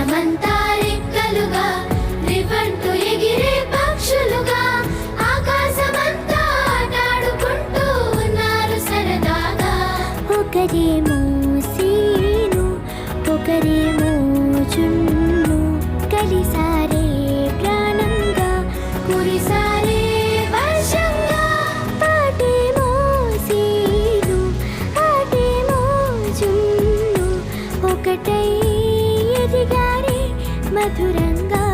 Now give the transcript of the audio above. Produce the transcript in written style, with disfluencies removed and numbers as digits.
ఆకాశమంతా రెక్కలుగా రివ్వంటూ ఎగిరే పక్షులుగా ఆకాశమంతా ఆటాడుకుంటూ ఉన్నారు సరదాగా. ఒకరేమో సీను ఒకరేమో జున్ను కలిసారే ప్రాణంగా కురిసారే వర్షంగా పాటేమో సీను ఆటేమో జున్ను ఒకటై ఎదిగారే మధురంగా.